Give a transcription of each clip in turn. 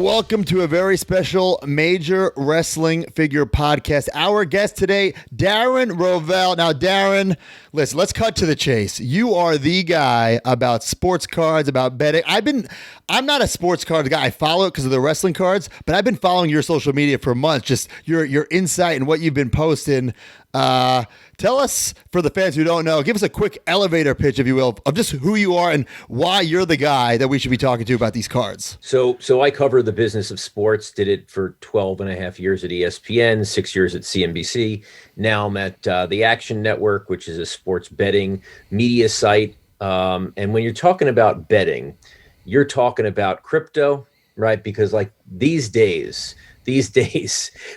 welcome to a very special Major Wrestling Figure podcast. Our guest today, Darren Rovell. Now, Darren, listen, let's cut to the chase. You are the guy about sports cards, about betting. I'm not a sports card guy. I follow it because of the wrestling cards, but I've been following your social media for months, just your insight and what you've been posting. Tell us, for the fans who don't know, give us a quick elevator pitch, if you will, of just who you are and why you're the guy that we should be talking to about these cards. So I cover the business of sports, did it for 12 and a half years at ESPN, 6 years at CNBC. Now I'm at the Action Network, which is a sports betting media site. And when you're talking about betting, you're talking about crypto, right? Because like these days,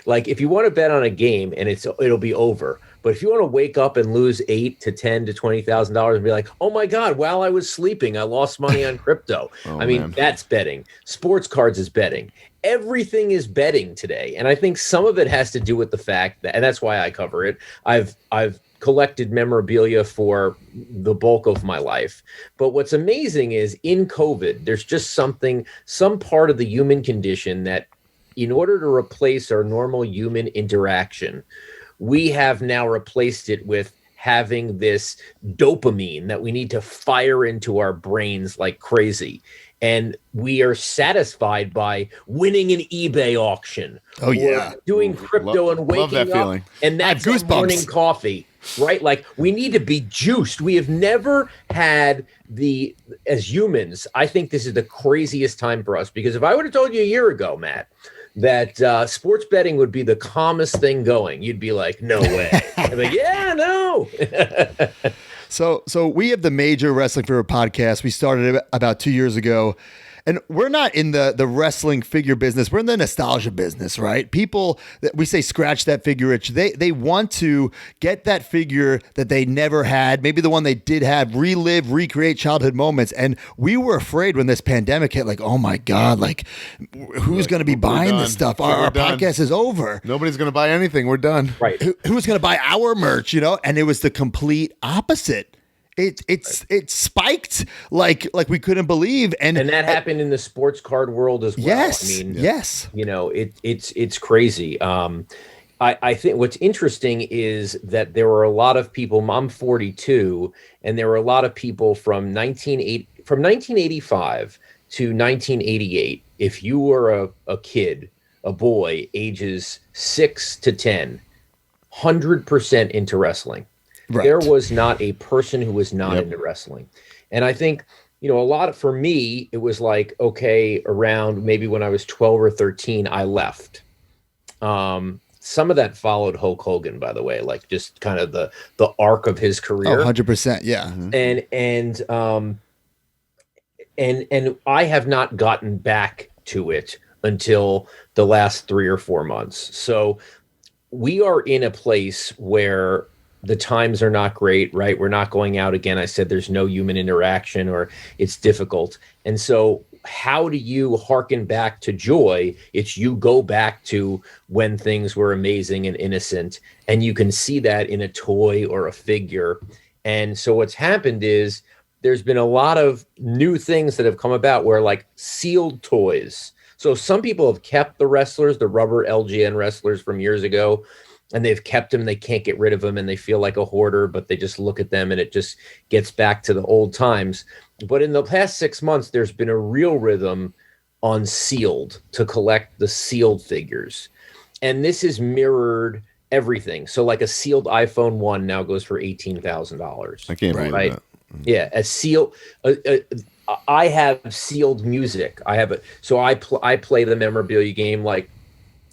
like if you want to bet on a game and it'll be over. But if you want to wake up and lose $8,000 to $10,000 to $20,000 and be like, oh my God, while I was sleeping, I lost money on crypto. That's betting. Sports cards is betting. Everything is betting today. And I think some of it has to do with the fact that, and that's why I cover it. I've collected memorabilia for the bulk of my life. But what's amazing is in COVID, there's just some part of the human condition that in order to replace our normal human interaction, we have now replaced it with having this dopamine that we need to fire into our brains like crazy. And we are satisfied by winning an eBay auction. Oh, yeah. Doing crypto and waking up. And that's morning coffee, right? Like we need to be juiced. We have never had as humans, I think this is the craziest time for us, because if I would have told you a year ago, Matt, that sports betting would be the calmest thing going, you'd be like, no way. I'm like, yeah, no. So we have the Major Wrestling Figure podcast. We started it about 2 years ago. And we're not in the wrestling figure business. We're in the nostalgia business, right? People, we say scratch that figure itch. They want to get that figure that they never had, maybe the one they did have, recreate childhood moments. And we were afraid when this pandemic hit, like, oh my God, like who's going to be buying this stuff? Our podcast is over. Nobody's going to buy anything. We're done. Right. Who's going to buy our merch, And it was the complete opposite. It spiked like we couldn't believe, and that happened in the sports card world as well. Yes, yes. It's crazy. I think what's interesting is that there were a lot of people. I'm 42, and there were a lot of people from 1985 to 1988. If you were a kid, a boy, ages 6 to 10, 100% into wrestling. Right. There was not a person who was not into wrestling. And I think, for me, it was like, okay, around maybe when I was 12 or 13, I left. Some of that followed Hulk Hogan, by the way, like just kind of the arc of his career. 100%. Yeah. And I have not gotten back to it until the last 3 or 4 months. So we are in a place where the times are not great, right? We're not going out again. I said there's no human interaction, or it's difficult. And so how do you hearken back to joy? It's you go back to when things were amazing and innocent, and you can see that in a toy or a figure. And so what's happened is there's been a lot of new things that have come about where like sealed toys. So some people have kept the wrestlers, the rubber LGN wrestlers from years ago, and they've kept them. They can't get rid of them, and they feel like a hoarder, but they just look at them and it just gets back to the old times. But in the past 6 months, there's been a real rhythm on sealed, to collect the sealed figures. And this has mirrored everything. So like a sealed iPhone 1 now goes for $18,000. I can't believe that. Yeah, a seal. I have sealed music. I play the memorabilia game. Like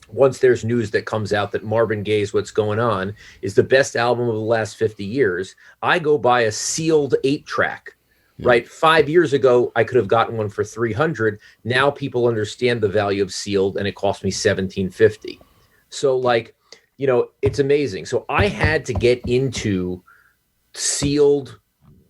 once there's news that comes out that Marvin Gaye's What's Going On is the best album of the last 50 years, I go buy a sealed 8-track. Yeah. Right. 5 years ago, I could have gotten one for $300. Now people understand the value of sealed, and it cost me $1,750. So like, it's amazing. So I had to get into sealed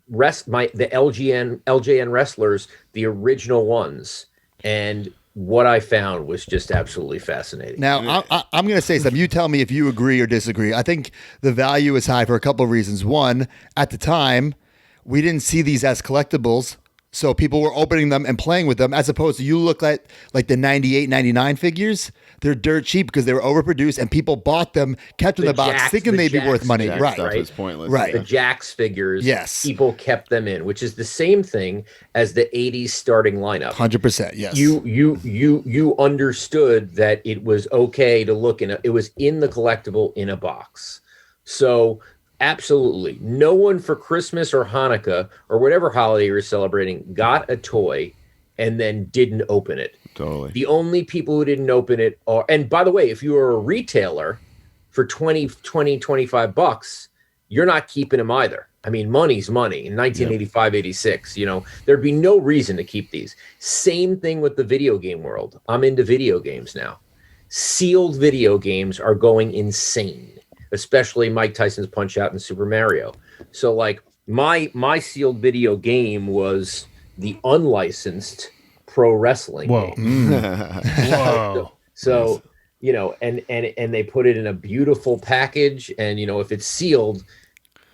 the LJN wrestlers, the original ones. And what I found was just absolutely fascinating. Now, I'm going to say something. You tell me if you agree or disagree. I think the value is high for a couple of reasons. One, at the time, we didn't see these as collectibles. So people were opening them and playing with them, as opposed to you look at like the 98, 99 figures. They're dirt cheap because they were overproduced and people bought them, kept them in the box, thinking they'd be worth money. Jax Right. stuff is pointless. Right. The Jax figures, Yes. people kept them in, which is the same thing as the 80s starting lineup. 100%. Yes. You understood that it was okay to look it was in the collectible in a box. So absolutely, no one for Christmas or Hanukkah or whatever holiday you're celebrating got a toy and then didn't open it. Totally. The only people who didn't open it are, and by the way, if you were a retailer for 25 bucks, you're not keeping them either. I mean, money's money in 1985, 86, there'd be no reason to keep these. Same thing with the video game world. I'm into video games now. Sealed video games are going insane, especially Mike Tyson's Punch-Out! And Super Mario. So like my sealed video game was the unlicensed pro wrestling game. Whoa. So and they put it in a beautiful package, and if it's sealed,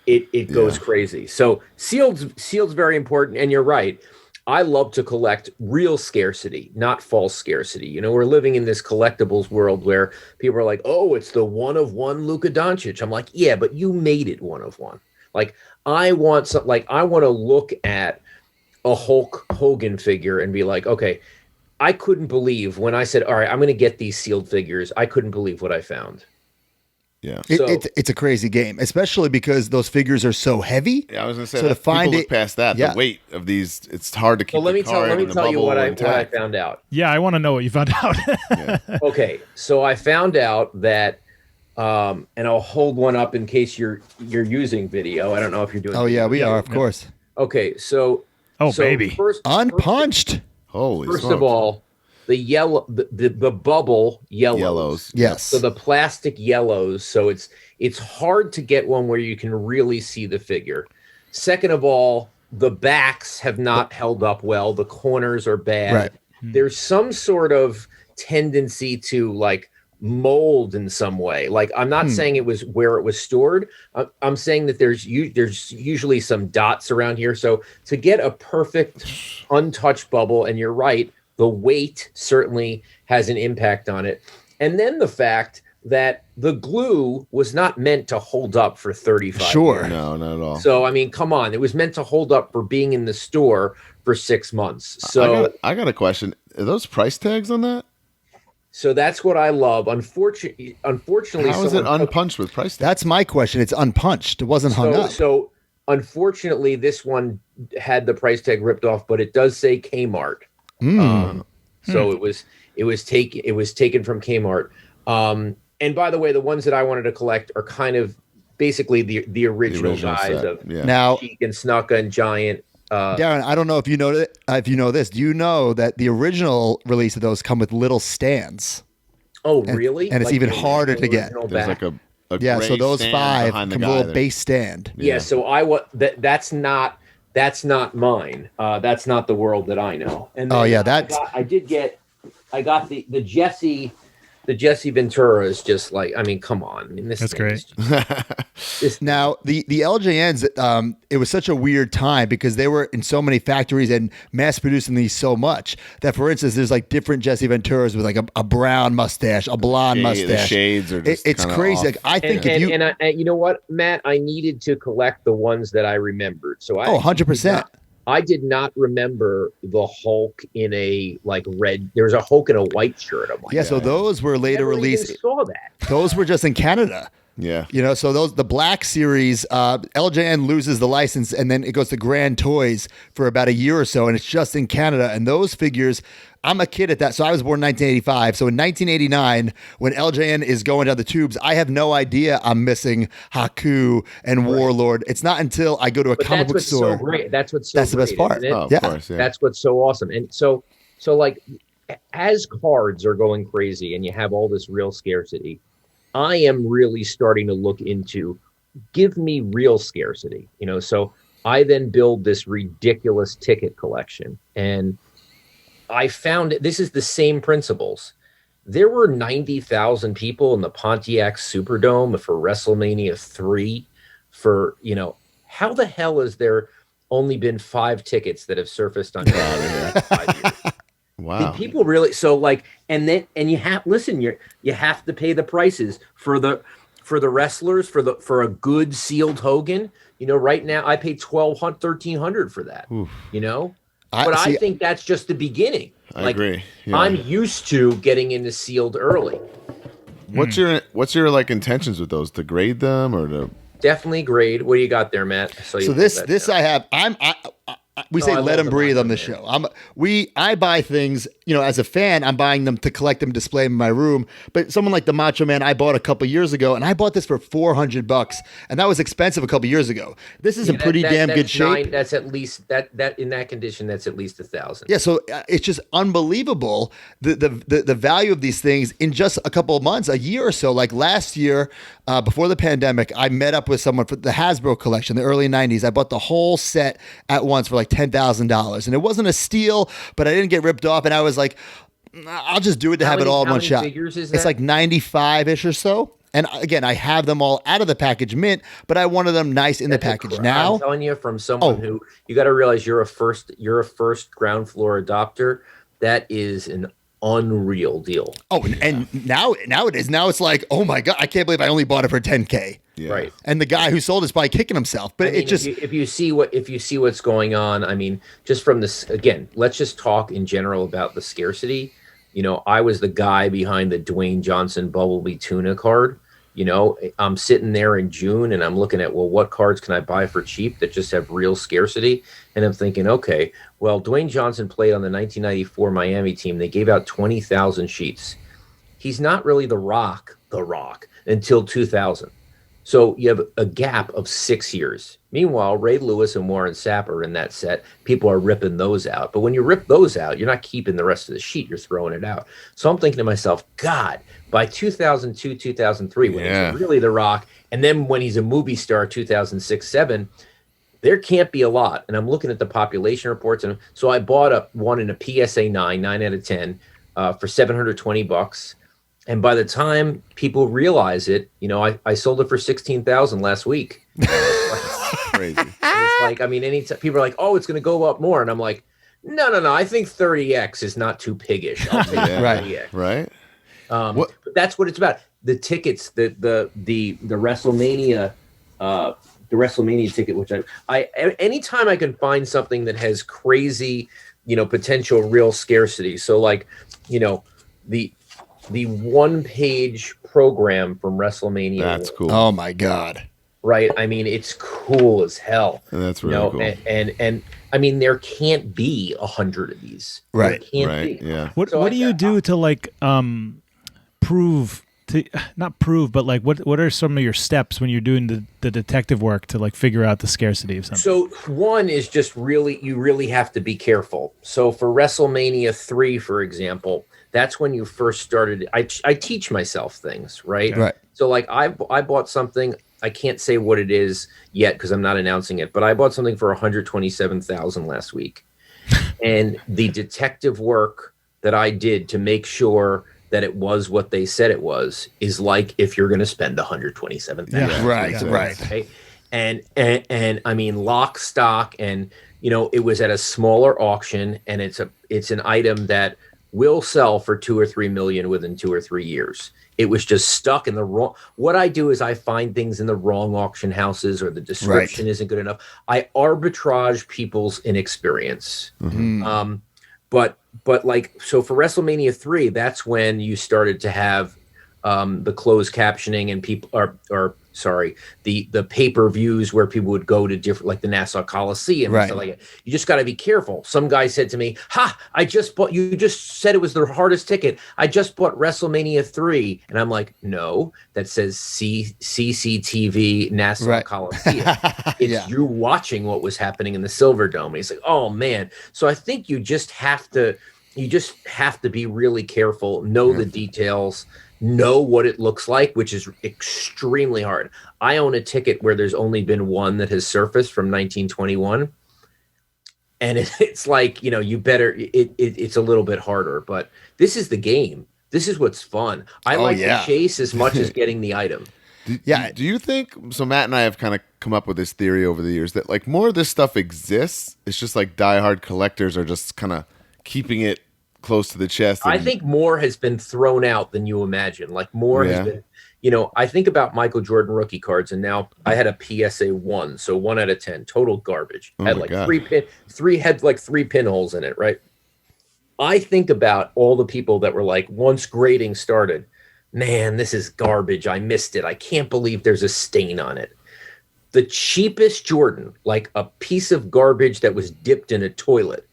it goes crazy. So sealed's very important, and you're right. I love to collect real scarcity, not false scarcity. We're living in this collectibles world where people are like, "Oh, it's the one of one Luka Doncic." I'm like, "Yeah, but you made it one of one." Like I want to look at a Hulk Hogan figure and be like, "Okay, I couldn't believe when I said, all right, I'm going to get these sealed figures. I couldn't believe what I found." Yeah. It's a crazy game, especially because those figures are so heavy. Yeah, I was going to say, so to find look past that, the weight of these, it's hard to keep. Well, let me tell you what I found out. Yeah, I want to know what you found out. Okay, so I found out that, and I'll hold one up in case you're using video. I don't know if you're doing. Oh video. yeah, we are, of course. Okay, so baby, unpunched. Holy First smokes. of all, the yellow, the bubble yellows. Yes. So the plastic yellows. So it's hard to get one where you can really see the figure. Second of all, the backs have not held up well. The corners are bad. Right. There's some sort of tendency to like mold in some way. Like I'm not saying it was where it was stored. I'm saying that there's usually some dots around here. So to get a perfect untouched bubble, and you're right, the weight certainly has an impact on it. And then the fact that the glue was not meant to hold up for 35 Sure. years. No, not at all. So, I mean, come on. It was meant to hold up for being in the store for 6 months. So I got a question. Are those price tags on that? So that's what I love. Unfortunately, How is it unpunched with price tags? That's my question. It's unpunched. It wasn't hung up. So unfortunately, this one had the price tag ripped off, but it does say Kmart. So it was taken from Kmart. And by the way, the ones that I wanted to collect are kind of basically the original guys set. of Now, Sheik and Snuka and Giant. Darren, I don't know if you know that. If you know this, do you know that the original release of those come with little stands? Oh, really? And it's even harder to get. There's like a Yeah, so gray those stand 5 behind the come with a guy little there. base stand. Yeah. So that's not mine. That's not the world that I know. And Oh, then yeah, I got the Jesse. The Jesse Ventura is just like, I mean, come on. I mean, That's great. Now, the LJNs, it was such a weird time because they were in so many factories and mass producing these so much that, for instance, there's like different Jesse Venturas with like a brown mustache, a blonde mustache. The shades are just it's crazy. Like, I think you know what, Matt, I needed to collect the ones that I remembered. So 100%. I did not remember the Hulk in a like red. There was a Hulk in a white shirt. I'm like, Yeah, so those were later never even released. saw that. Those were just in Canada. Yeah. So the Black Series, LJN loses the license, and then it goes to Grand Toys for about a year or so, and it's just in Canada. And those figures, I'm a kid at that. So I was born in 1985. So in 1989, when LJN is going down the tubes, I have no idea I'm missing Haku and Warlord. It's not until I go to a comic book store. So great. That's the best part. Isn't it? Oh, of course, yeah. That's what's so awesome. And so like, as cards are going crazy and you have all this real scarcity, I am really starting to look into, give me real scarcity, so I then build this ridiculous ticket collection. And I found this is the same principles. There were 90,000 people in the Pontiac Superdome for WrestleMania 3 how the hell is there only been 5 tickets that have surfaced on eBay in 5 years. Wow. Did people really? So like, and you have you have to pay the prices for the wrestlers for a good sealed Hogan. Right now I paid $1,300 for that. Oof. I think that's just the beginning. I agree. Yeah. I'm used to getting into sealed early. What's your like intentions with those? To grade them or to definitely grade? What do you got there, Matt? So this I have. We say let them breathe on the show. I buy things, as a fan, I'm buying them to collect them, display them in my room. But someone like the Macho Man, I bought a couple years ago, and I bought this for $400, and that was expensive a couple years ago. This is in pretty damn good shape. That's at least that in that condition. That's at least $1,000. Yeah, so it's just unbelievable the value of these things in just a couple of months, a year or so. Like last year, before the pandemic, I met up with someone for the Hasbro collection, the early '90s. I bought the whole set at once for like $10,000, and it wasn't a steal, but I didn't get ripped off, and I was like, I'll just do it to have it all in one shot. Figures is that? It's like 95-ish or so. And again, I have them all out of the package mint, but I wanted them nice in the package. Now, I'm telling you, from someone who, you got to realize you're a first ground floor adopter. That is an unreal deal. Oh, and now it is. Now it's like, oh my God, I can't believe I only bought it for $10K. Yeah. Right. And the guy who sold it's probably kicking himself. But it just, if you see what's going on, I mean, just from this, again, let's just talk in general about the scarcity. I was the guy behind the Dwayne Johnson Bumblebee Tuna card. I'm sitting there in June and I'm looking at, well, what cards can I buy for cheap that just have real scarcity? And I'm thinking, okay, well, Dwayne Johnson played on the 1994 Miami team. They gave out 20,000 sheets. He's not really the Rock, until 2000. So you have a gap of 6 years. Meanwhile, Ray Lewis and Warren Sapp are in that set. People are ripping those out. But when you rip those out, you're not keeping the rest of the sheet. You're throwing it out. So I'm thinking to myself, God, by 2002, 2003, when he's really the Rock, and then when he's a movie star, 2006, 7, there can't be a lot. And I'm looking at the population reports. And so I bought one in a PSA 9 out of 10, for $720. And by the time people realize it, I sold it for $16,000 last week. Crazy. It's like, I mean, anytime people are like, "Oh, it's going to go up more," and I'm like, "No. I think 30x is not too piggish." I'll take 30x. Right. But that's what it's about. The tickets, the WrestleMania, the WrestleMania ticket, which I anytime I can find something that has crazy, potential real scarcity. So like, the one-page program from WrestleMania. That's cool. Oh my God. Right. I mean, it's cool as hell. And that's really cool. And I mean, there can't be 100 of these. Right. There can't be. Yeah. What do you do to like prove to not prove, but like what are some of your steps when you're doing the detective work to like figure out the scarcity of something? So one is just you really have to be careful. So for WrestleMania 3, for example, that's when you first started. I teach myself things, right? Right. So like I bought something. I can't say what it is yet because I'm not announcing it, but I bought something for $127,000 last week. And the detective work that I did to make sure that it was what they said it was is like if you're going to spend $127,000. Yeah, right. Okay? And I mean, lock, stock, and it was at a smaller auction, and it's an item that will sell for 2 or 3 million within 2 or 3 years. It was just stuck in the wrong. What I do is I find things in the wrong auction houses, or the description isn't good enough. I arbitrage people's inexperience. Mm-hmm. But like, so for WrestleMania 3, that's when you started to have the closed captioning, and people the pay-per-views where people would go to different, like the Nassau Coliseum and stuff like that. You just got to be careful. Some guy said to me, you just said it was the hardest ticket. I just bought WrestleMania 3. And I'm like, no, that says CCTV Nassau Coliseum. It's you watching what was happening in the Silver Dome. And he's like, oh man. So I think you just have to be really careful, know the details, know what it looks like, which is extremely hard. I own a ticket where there's only been one that has surfaced from 1921. And it's like, it's a little bit harder, but this is the game. This is what's fun. I like the chase as much as getting the item. Do you think so? Matt and I have kind of come up with this theory over the years that like more of this stuff exists. It's just like diehard collectors are just kind of keeping it close to the chest. I think more has been thrown out than you imagine. Like more has been, I think about Michael Jordan rookie cards, and now I had a PSA 1, so 1 out of 10, total garbage. Oh had my like God. three pinholes in it, right? I think about all the people that were like, once grading started, man, this is garbage. I missed it. I can't believe there's a stain on it. The cheapest Jordan, like a piece of garbage that was dipped in a toilet,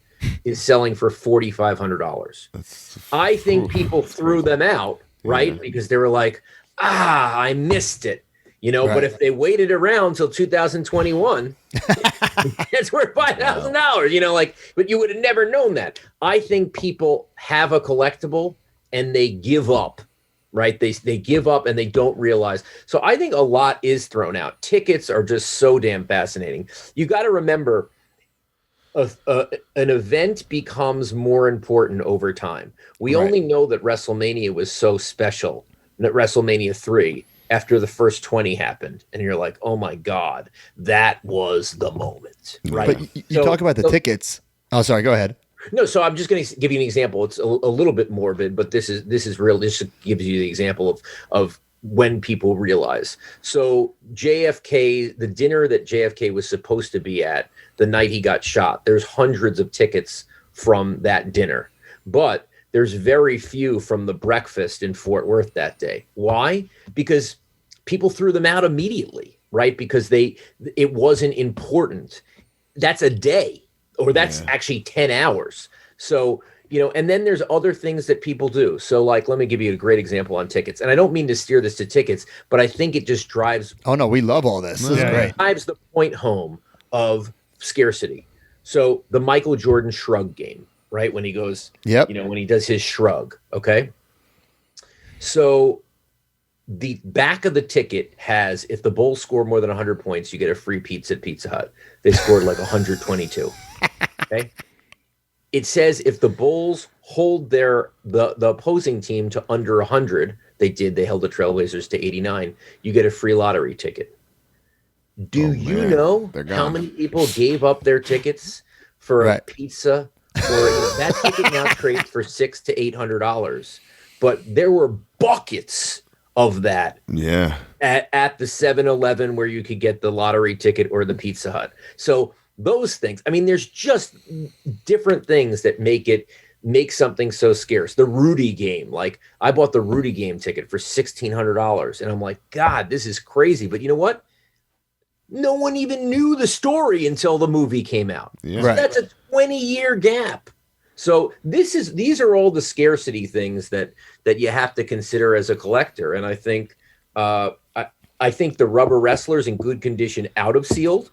is selling for $4,500. I think people threw them out, right? Because they were like, I missed it. But if they waited around till 2021, it's worth $5,000, but you would have never known that. I think people have a collectible and they give up, right? They give up and they don't realize. So I think a lot is thrown out. Tickets are just so damn fascinating. You got to remember, an event becomes more important over time. We only know that WrestleMania was so special, that WrestleMania 3, after the first 20 happened, and you're like, oh my God, that was the moment, right? But you talk about the tickets. Oh, sorry, go ahead. No, so I'm just going to give you an example. It's a little bit morbid, but this is real. This gives you the example of when people realize. So JFK, the dinner that JFK was supposed to be at the night he got shot, there's hundreds of tickets from that dinner, but there's very few from the breakfast in Fort Worth that day. Why? Because people threw them out immediately, right? Because it wasn't important. That's a day, or that's actually 10 hours. So, and then there's other things that people do. So like, let me give you a great example on tickets. And I don't mean to steer this to tickets, but I think it just drives. Oh no, we love all this. This is great. Drives the point home of scarcity. So the Michael Jordan shrug game, right? When he goes, when he does his shrug. Okay. So the back of the ticket has, if the Bulls score more than 100 points, you get a free pizza at Pizza Hut. They scored like 122. Okay. It says if the Bulls hold the opposing team to under 100, they held the Trailblazers to 89, you get a free lottery ticket. Do you know how many people gave up their tickets for a pizza? Or that ticket now trades for $600 to $800, but there were buckets of that. Yeah. At the 7-Eleven where you could get the lottery ticket or the Pizza Hut. So those things. I mean, there's just different things that make something so scarce. The Rudy game, like I bought the Rudy game ticket for $1,600, and I'm like, God, this is crazy. But you know what? No one even knew the story until the movie came out. Yeah. So that's a 20-year gap. So these are all the scarcity things that you have to consider as a collector. And I think I think the rubber wrestlers in good condition out of sealed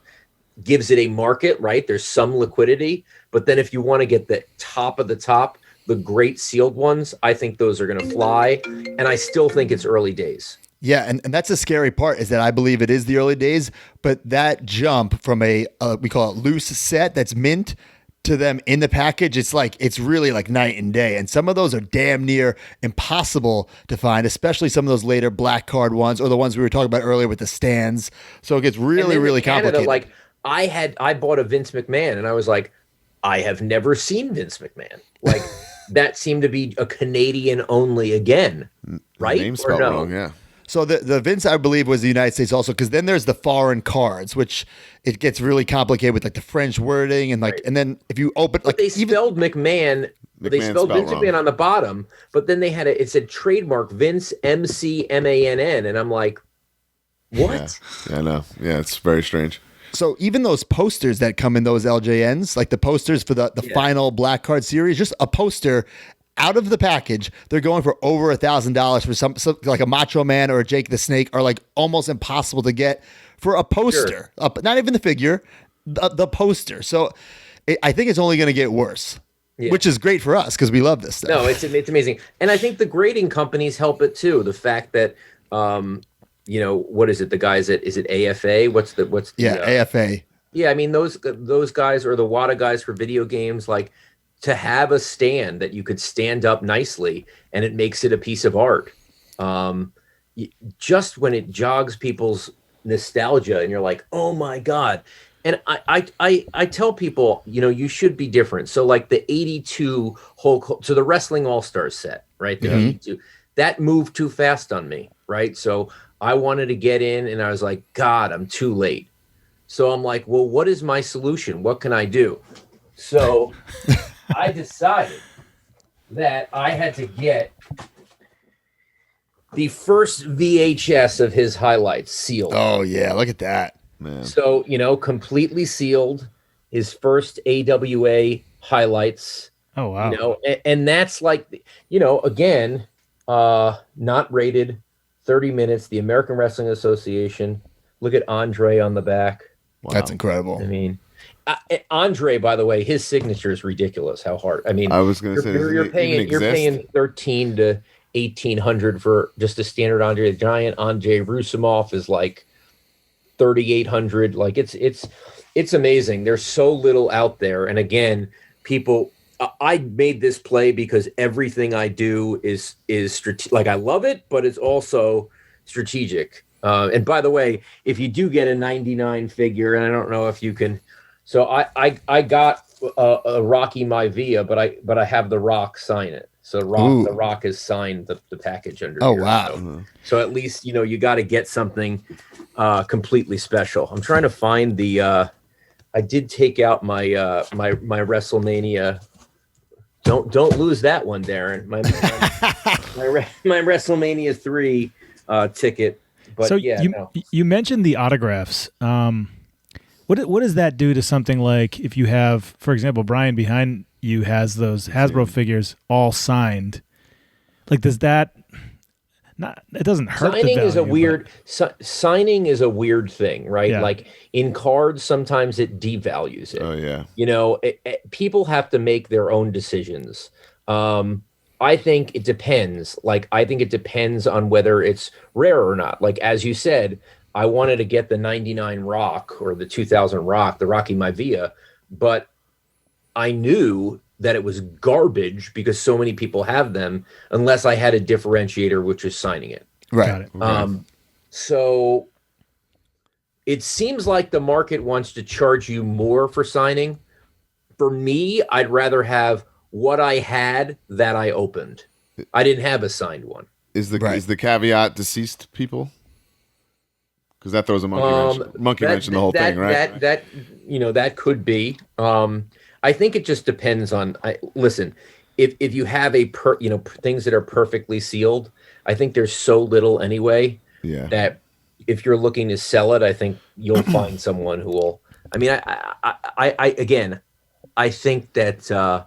gives it a market, right? There's some liquidity, but then if you want to get the top of the top, the great sealed ones, I think those are going to fly. And I still think it's early days. Yeah, and that's the scary part is that I believe it is the early days, but that jump from we call it loose set that's mint to them in the package, it's really like night and day. And some of those are damn near impossible to find, especially some of those later black card ones or the ones we were talking about earlier with the stands. So it gets really, really complicated. Like I bought a Vince McMahon and I was like, I have never seen Vince McMahon. Like that seemed to be a Canadian only again, right? Name spelled wrong, yeah. So the Vince, I believe, was the United States also, because then there's the foreign cards, which it gets really complicated with like the French wording and and then if you open but they spelled McMahon. They spelled Vince McMahon on the bottom, but then they had it said trademark Vince McMann, and I'm like, what? Yeah, I know. Yeah, it's very strange. So even those posters that come in those LJNs, like the posters for the final black card series, just a poster out of the package, they're going for over $1,000 for some like a Macho Man or a Jake the Snake are like almost impossible to get for a poster. Sure. Not even the figure, the poster. So I think it's only going to get worse, which is great for us because we love this stuff. No, it's amazing. And I think the grading companies help it too. The fact that, what is it? The guys is it AFA? AFA. Yeah. I mean, those guys are the WADA guys for video games, like, to have a stand that you could stand up nicely and it makes it a piece of art. just when it jogs people's nostalgia and you're like, oh my God. And I tell people, you should be different. So like the 82 so the Wrestling All-Stars set, right? The 82, that moved too fast on me, right? So I wanted to get in and I was like, God, I'm too late. So I'm like, well, what is my solution? What can I do? So I decided that I had to get the first VHS of his highlights sealed. Oh, yeah. Look at that. Man. So, completely sealed, his first AWA highlights. Oh, wow. And that's like, again, not rated, 30 minutes, the American Wrestling Association. Look at Andre on the back. Wow. That's incredible. I mean, Andre, by the way, his signature is ridiculous. How hard? I mean, I was going to say, you're paying 13 to 1,800 for just a standard Andre the Giant. Andre Rusimov is like 3,800. Like it's amazing. There's so little out there. And again, people, I made this play because everything I do is like, I love it, but it's also strategic. And by the way, if you do get a 99 figure, and I don't know if you can, so I got a Rocky Maivia, but I have the Rock sign it. So the Rock has signed the package under. Oh, here. wow. So at least, you got to get something completely special. I'm trying to find the, I did take out my WrestleMania. Don't lose that one, Darren. My WrestleMania 3 ticket. But so yeah, you mentioned the autographs. What does that do to something like if you have, for example, Brian behind you has those Hasbro figures all signed? Like, does that not? It doesn't hurt. Signing the value, is a weird. Signing is a weird thing, right? Yeah. Like in cards, sometimes it devalues it. Oh yeah. People have to make their own decisions. I think it depends. Like, I think it depends on whether it's rare or not. Like, as you said, I wanted to get the 99 Rock or the 2000 Rock, the Rocky Maivia, but I knew that it was garbage because so many people have them unless I had a differentiator, which is signing it. Right. Got it. So it seems like the market wants to charge you more for signing. For me, I'd rather have what I had that I opened. I didn't have a signed one. Is the caveat deceased people? Because that throws a monkey wrench in the whole thing, right? That could be. I think it just depends on. Listen, if you have things that are perfectly sealed, I think there's so little anyway. Yeah. That if you're looking to sell it, I think you'll find someone who will. I mean, I think that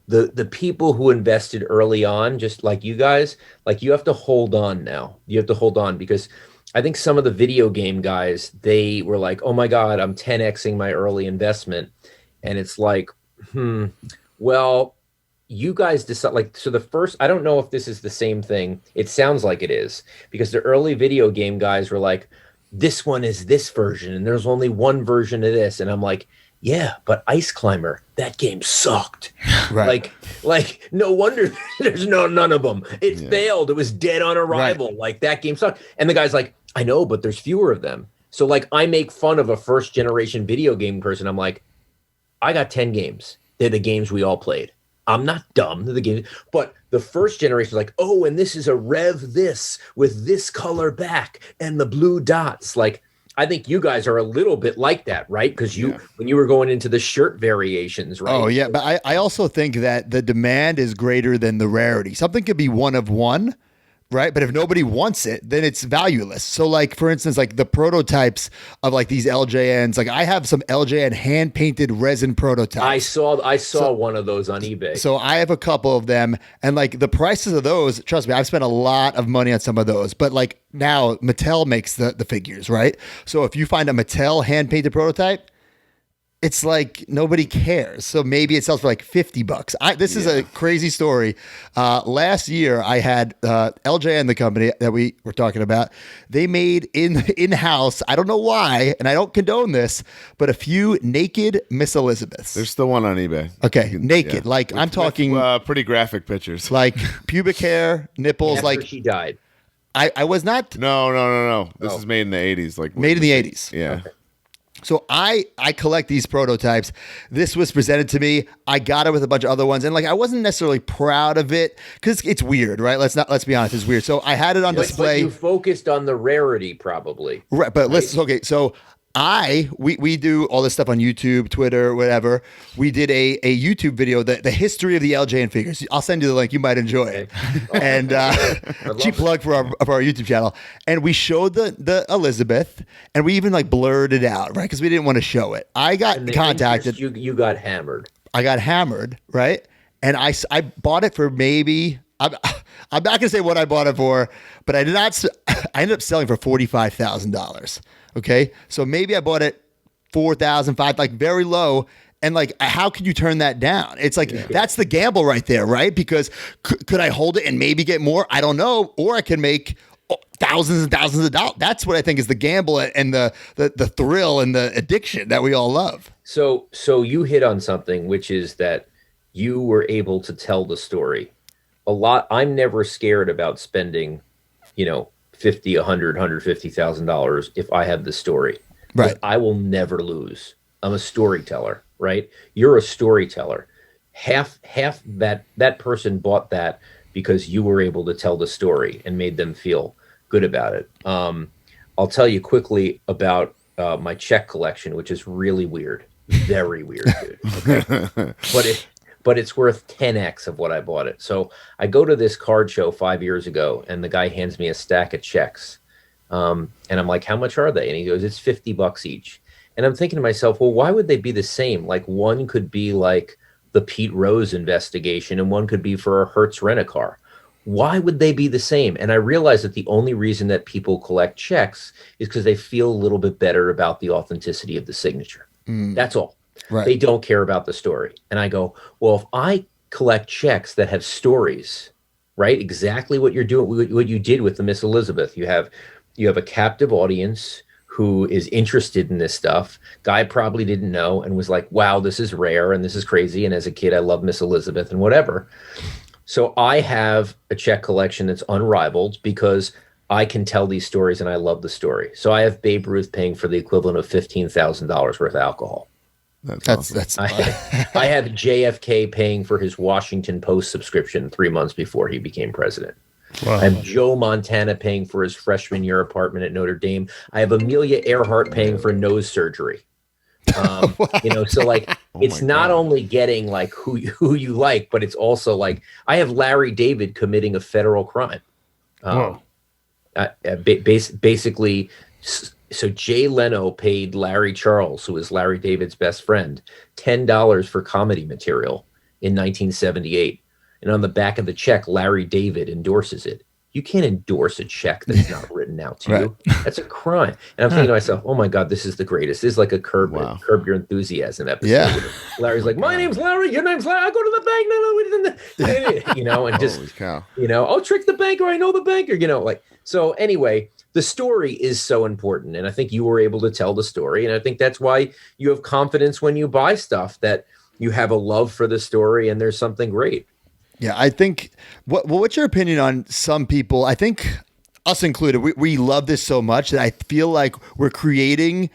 the people who invested early on, just like you guys, like you have to hold on now. You have to hold on because I think some of the video game guys, they were like, oh my God, I'm 10Xing my early investment. And it's like, well, you guys decide, like, so the first, I don't know if this is the same thing. It sounds like it is because the early video game guys were like, this one is this version and there's only one version of this. And I'm like, yeah, but Ice Climber, that game sucked. Right. Like no wonder there's none of them. It failed. It was dead on arrival. Right. Like that game sucked. And the guy's like, I know, but there's fewer of them. So like I make fun of a first generation video game person. I'm like, I got 10 games. They're the games we all played. I'm not dumb. They're the games. But the first generation is like, oh, and this is a Rev this with this color back and the blue dots. Like, I think you guys are a little bit like that, right? Because when you were going into the shirt variations, right? Oh, yeah. But I also think that the demand is greater than the rarity. Something could be one of one, right? But if nobody wants it, then it's valueless. So like, for instance, like the prototypes of like these LJNs, like I have some LJN hand painted resin prototypes. I saw one of those on eBay. So I have a couple of them and like the prices of those, trust me, I've spent a lot of money on some of those, but like now Mattel makes the figures, right? So if you find a Mattel hand painted prototype, it's like nobody cares. So maybe it sells for like $50. This is a crazy story. Last year, I had LJN, the company that we were talking about. They made in-house, I don't know why, and I don't condone this, but a few naked Miss Elizabeths. There's still one on eBay. Okay, naked. Like I'm talking pretty graphic pictures. like pubic hair, nipples. After like she died. I was not No. This is made in the 80s. Like made in the 80s. Yeah. So I collect these prototypes. This was presented to me. I got it with a bunch of other ones, and like I wasn't necessarily proud of it because it's weird, right? Let's be honest, it's weird. So I had it on display. But you focused on the rarity, probably. Right, but let's okay. So we do all this stuff on YouTube, Twitter, whatever. We did a YouTube video, the history of the LJN figures. I'll send you the link. You might enjoy it. And cheap plug for our YouTube channel. And we showed the Elizabeth, and we even like blurred it out, right? Because we didn't want to show it. I got contacted. You got hammered. I got hammered, right? And I bought it for maybe. I'm not going to say what I bought it for, but I did not. I ended up selling for $45,000. Okay, so maybe I bought it 4,000, 5,000, like very low. And like, how could you turn that down? It's like, that's the gamble right there, right? Because could I hold it and maybe get more? I don't know. Or I can make thousands and thousands of dollars. That's what I think is the gamble and the thrill and the addiction that we all love. So you hit on something, which is that you were able to tell the story. I'm never scared about spending, $50, $100, $150,000 if I have the story. Right. I will never lose. I'm a storyteller, right? You're a storyteller. Half that person bought that because you were able to tell the story and made them feel good about it. I'll tell you quickly about my check collection, which is really weird. Very weird, dude. Okay? But it's worth 10x of what I bought it. So I go to this card show 5 years ago, and the guy hands me a stack of checks. And I'm like, how much are they? And he goes, it's $50 each. And I'm thinking to myself, well, why would they be the same? Like one could be like the Pete Rose investigation, and one could be for a Hertz rent-a-car. Why would they be the same? And I realized that the only reason that people collect checks is because they feel a little bit better about the authenticity of the signature. That's all. Right. They don't care about the story. And I go, well, if I collect checks that have stories, right? Exactly what you're doing, what you did with the Miss Elizabeth. You have a captive audience who is interested in this stuff. Guy probably didn't know and was like, wow, this is rare and this is crazy. And as a kid, I love Miss Elizabeth and whatever. So I have a check collection that's unrivaled because I can tell these stories and I love the story. So I have Babe Ruth paying for the equivalent of $15,000 worth of alcohol. That's I have JFK paying for his Washington Post subscription 3 months before he became president. Wow. I have Joe Montana paying for his freshman year apartment at Notre Dame. I have Amelia Earhart paying for nose surgery. So like it's not only getting like who you like, but it's also like I have Larry David committing a federal crime. Basically. So Jay Leno paid Larry Charles, who is Larry David's best friend, $10 for comedy material in 1978. And on the back of the check, Larry David endorses it. You can't endorse a check that's not written out to you. That's a crime. And I'm thinking to myself, oh my God, this is the greatest. This is like a Curb Your Enthusiasm episode. Yeah. Larry's like, my name's Larry, your name's Larry. I go to the bank. No, and just, I'll trick the banker. I know the banker, so anyway, the story is so important. And I think you were able to tell the story. And I think that's why you have confidence when you buy stuff, that you have a love for the story and there's something great. Yeah, I think, what's your opinion on some people? I think us included, we love this so much that I feel like we're creating,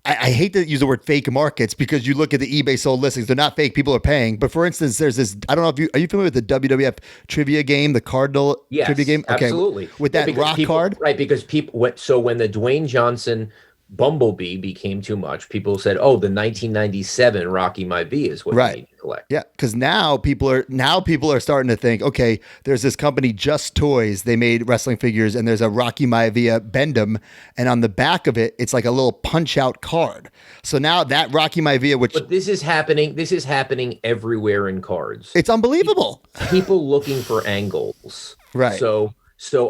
I hate to use the word fake markets because you look at the eBay sold listings, they're not fake, people are paying. But for instance, there's this, I don't know if are you familiar with the WWF trivia game, the Cardinal trivia game? Okay, absolutely. With that rock card? Right, because so when the Dwayne Johnson Bumblebee became too much, people said, oh, the 1997 Rocky Maivia is what you need to collect. Yeah, because now people are starting to think, okay, there's this company, Just Toys, they made wrestling figures, and there's a Rocky Maivia Bendham, and on the back of it, it's like a little punch-out card. So now that Rocky Maivia, but this is happening everywhere in cards. It's unbelievable. People looking for angles. Right. So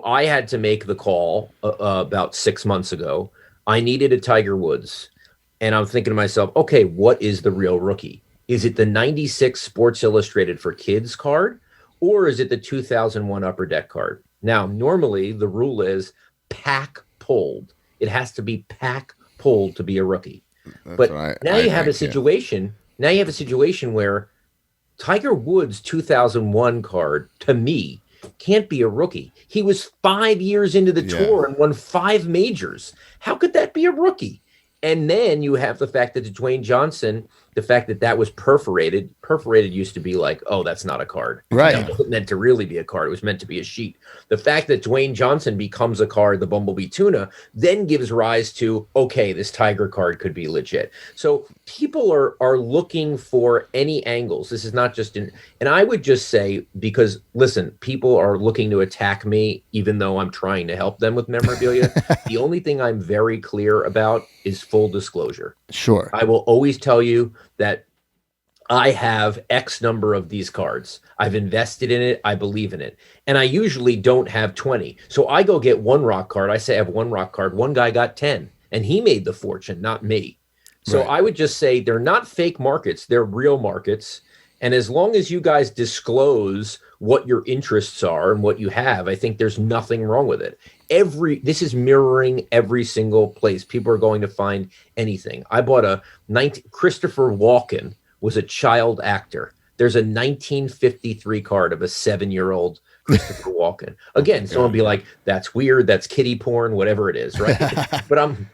I had to make the call about 6 months ago. I needed a Tiger Woods, and I'm thinking to myself, okay, what is the real rookie? Is it the 96 Sports Illustrated for Kids card, or is it the 2001 Upper Deck card? Now, normally the rule is pack pulled. It has to be pack pulled to be a rookie. But now you have a situation. Now you have a situation where Tiger Woods' 2001 card, to me, can't be a rookie. He was 5 years into the tour and won 5 majors. How could that be a rookie? And then you have the fact that Dwayne Johnson, the fact that was perforated. Perforated used to be like, oh, that's not a card. Right. That wasn't meant to really be a card. It was meant to be a sheet. The fact that Dwayne Johnson becomes a card, the Bumblebee Tuna, then gives rise to, okay, this Tiger card could be legit. So people are looking for any angles. This is not just and I would just say, because listen, people are looking to attack me, even though I'm trying to help them with memorabilia. The only thing I'm very clear about is full disclosure. Sure. I will always tell you that I have X number of these cards. I've invested in it. I believe in it. And I usually don't have 20. So I go get one rock card. I say I have one rock card. One guy got 10 and he made the fortune, not me. So I would just say they're not fake markets. They're real markets. And as long as you guys disclose what your interests are and what you have, I think there's nothing wrong with it. This is mirroring every single place. People are going to find anything. I bought Christopher Walken was a child actor. There's a 1953 card of a 7-year-old Christopher Walken. Again, someone will be like, that's weird, that's kiddie porn, whatever it is, right?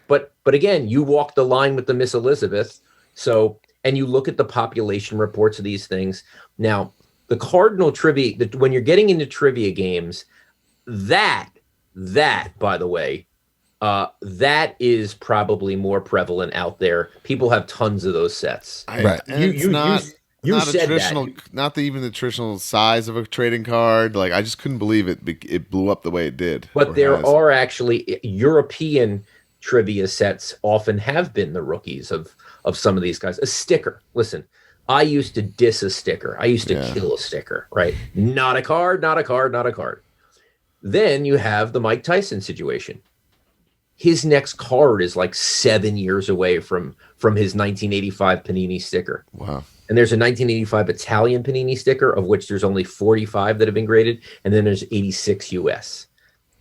But again, you walk the line with the Miss Elizabeth. So, and you look at the population reports of these things. Now, the Cardinal trivia, when you're getting into trivia games, that by the way, that is probably more prevalent out there. People have tons of those sets. Right. And You not said a traditional, that. not even the traditional size of a trading card. Like, I just couldn't believe it blew up the way it did. But there are actually European trivia sets often have been the rookies of some of these guys. A sticker. Listen, I used to diss a sticker. I used to kill a sticker, right? Not a card, not a card, not a card. Then you have the Mike Tyson situation. His next card is like 7 years away from his 1985 Panini sticker. Wow. And there's a 1985 Italian Panini sticker, of which there's only 45 that have been graded. And then there's 86 US.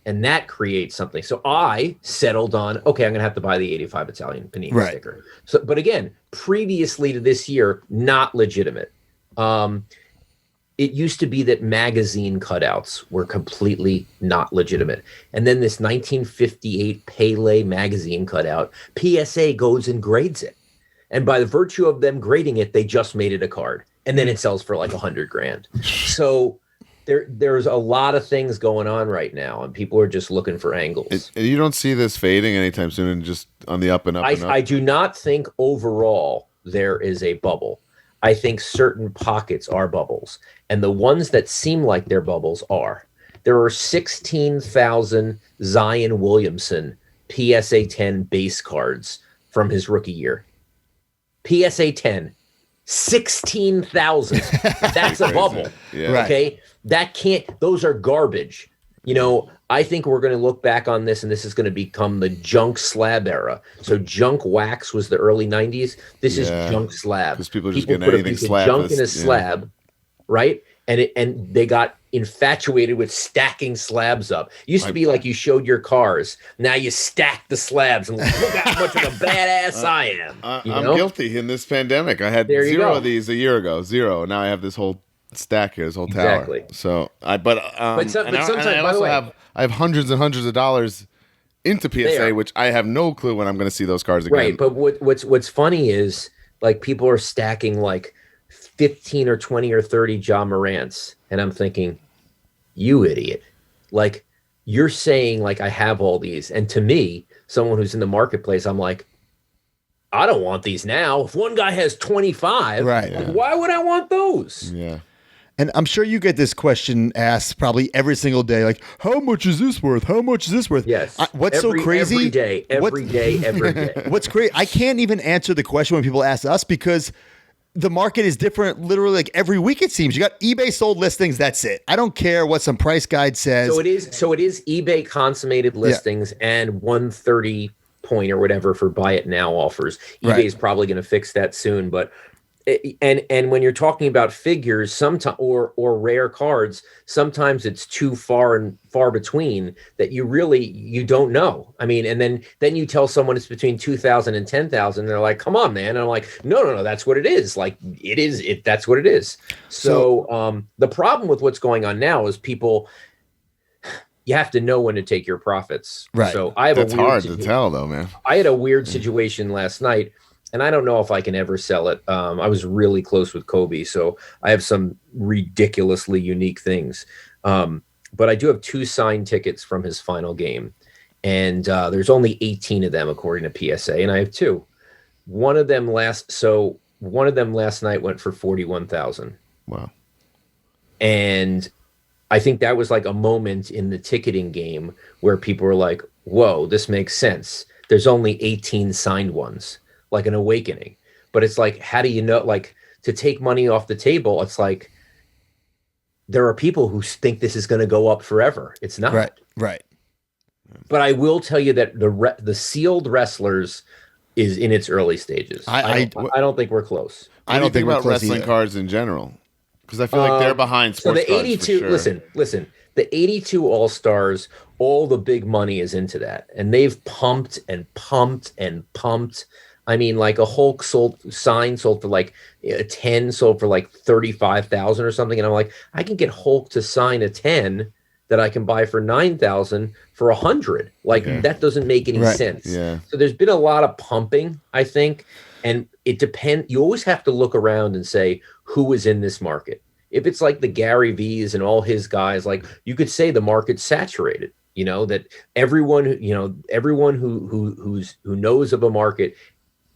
And that creates something. So I settled on, okay, I'm going to have to buy the 85 Italian Panini sticker. So, but again, previously to this year, not legitimate. It used to be that magazine cutouts were completely not legitimate. And then this 1958 Pele magazine cutout, PSA goes and grades it. And by the virtue of them grading it, they just made it a card. And then it sells for like $100,000. So there's a lot of things going on right now, and people are just looking for angles. And you don't see this fading anytime soon, and just on the up and up and up? I do not think overall there is a bubble. I think certain pockets are bubbles. And the ones that seem like they're bubbles are. There are 16,000 Zion Williamson PSA 10 base cards from his rookie year. PSA 10, 16,000. That's a bubble. Yeah. Okay. Those are garbage. You know, I think we're going to look back on this, and this is going to become the junk slab era. So junk wax was the early 90s. This is junk slab. Because people are just People getting put a anything piece of slab. junk in a slab, right? And they got infatuated with stacking slabs up. It used to be like you showed your cars. Now you stack the slabs and look how much of a badass I am. I'm guilty in this pandemic. I had 0 of these a year ago. 0. Now I have this whole stack here, this whole tower. Exactly. So I have hundreds and hundreds of dollars into PSA, which I have no clue when I'm going to see those cards again. Right, but what's funny is like people are stacking like 15 or 20 or 30 Ja Morants, and I'm thinking, you idiot! Like you're saying like I have all these, and to me, someone who's in the marketplace, I'm like, I don't want these now. If one guy has 25, why would I want those? Yeah. And I'm sure you get this question asked probably every single day, like, how much is this worth? How much is this worth? Yes. What's so crazy? Every day. What's crazy? I can't even answer the question when people ask us because the market is different literally like every week, it seems. You got eBay sold listings, that's it. I don't care what some price guide says. So it is eBay consummated listings and 130 point or whatever for buy it now offers. eBay is probably going to fix that soon, but And when you're talking about figures, sometimes or rare cards, sometimes it's too far between that you don't know. I mean, and then you tell someone it's between 2,000 and 10,000, they're like, "Come on, man!" And I'm like, "No, that's what it is. Like that's what it is." So the problem with what's going on now is people. You have to know when to take your profits. Right. So I have That's a weird hard to tell, though, man. I had a weird situation last night, and I don't know if I can ever sell it. I was really close with Kobe, so I have some ridiculously unique things. But I do have 2 signed tickets from his final game, and there's only 18 of them according to PSA, and I have 2. One of them last night went for 41,000. Wow. And I think that was like a moment in the ticketing game where people were like, whoa, this makes sense. There's only 18 signed ones, like an awakening. But it's like, how do you know, like, to take money off the table? It's like, there are people who think this is going to go up forever. It's not. Right. But I will tell you that the sealed wrestlers is in its early stages. I don't think we're close. I don't think about wrestling cards in general, because I feel like they're behind sports so the 82 cards for sure. listen, the 82 All-Stars, all the big money is into that, and they've pumped and pumped and pumped. I mean, like a Hulk sold for like a 10, sold for like 35,000 or something, and I'm like, I can get Hulk to sign a 10 that I can buy for 9,000 for 100. Like that doesn't make any sense. Yeah. So there's been a lot of pumping, I think, and it depends. You always have to look around and say who is in this market. If it's like the Gary V's and all his guys, like you could say the market's saturated. You know that everyone who knows of a market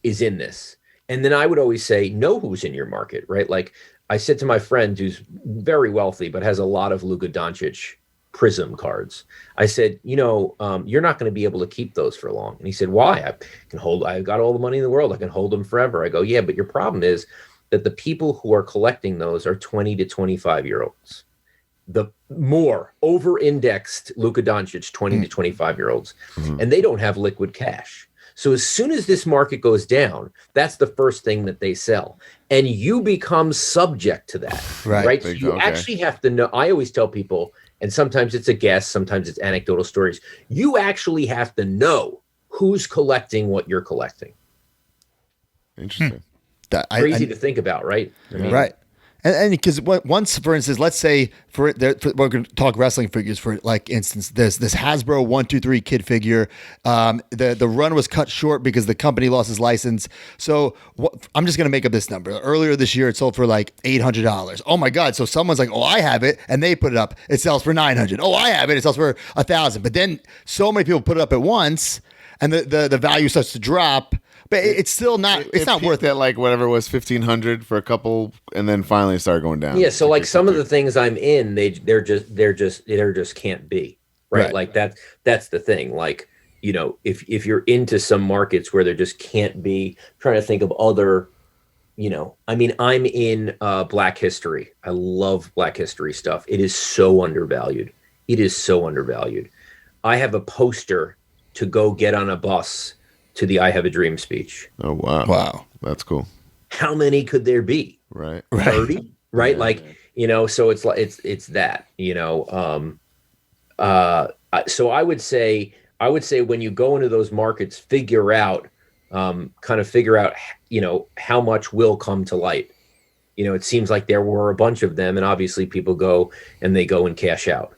is in this. And then I would always say, know who's in your market, right? Like I said to my friend who's very wealthy but has a lot of Luka Doncic Prism cards. I said, you're not going to be able to keep those for long. And he said, why? I've got all the money in the world. I can hold them forever. I go, yeah, but your problem is that the people who are collecting those are 20 to 25-year-olds. The more over-indexed Luka Doncic 20 to 25-year-olds, and they don't have liquid cash. So as soon as this market goes down, that's the first thing that they sell. And you become subject to that, right? So you actually have to know. I always tell people, and sometimes it's a guess, sometimes it's anecdotal stories. You actually have to know who's collecting what you're collecting. Interesting. Crazy to think about, right? I mean, right. And because once, for instance, let's say we're going to talk wrestling figures for like instance, this Hasbro 1-2-3 kid figure, the run was cut short because the company lost its license. So I'm just going to make up this number. Earlier this year, it sold for like $800. Oh my God! So someone's like, "Oh, I have it," and they put it up. It sells for $900. Oh, I have it. It sells for $1,000. But then so many people put it up at once, and the value starts to drop. But it's still not. It's not worth it. At like whatever it was, 1,500 for a couple, and then finally started going down. Yeah. So like some of the things I'm in, there just can't be right. Like that's the thing. Like if you're into some markets where there just can't be. I'm trying to think of other. I mean, I'm in Black History. I love Black History stuff. It is so undervalued. I have a poster to go get on a bus to the I Have a Dream speech. Oh, wow. Wow. That's cool. How many could there be? Right. 30? Right? Yeah. So it's like, it's that, so I would say when you go into those markets, figure out, how much will come to light. It seems like there were a bunch of them, and obviously people go and cash out.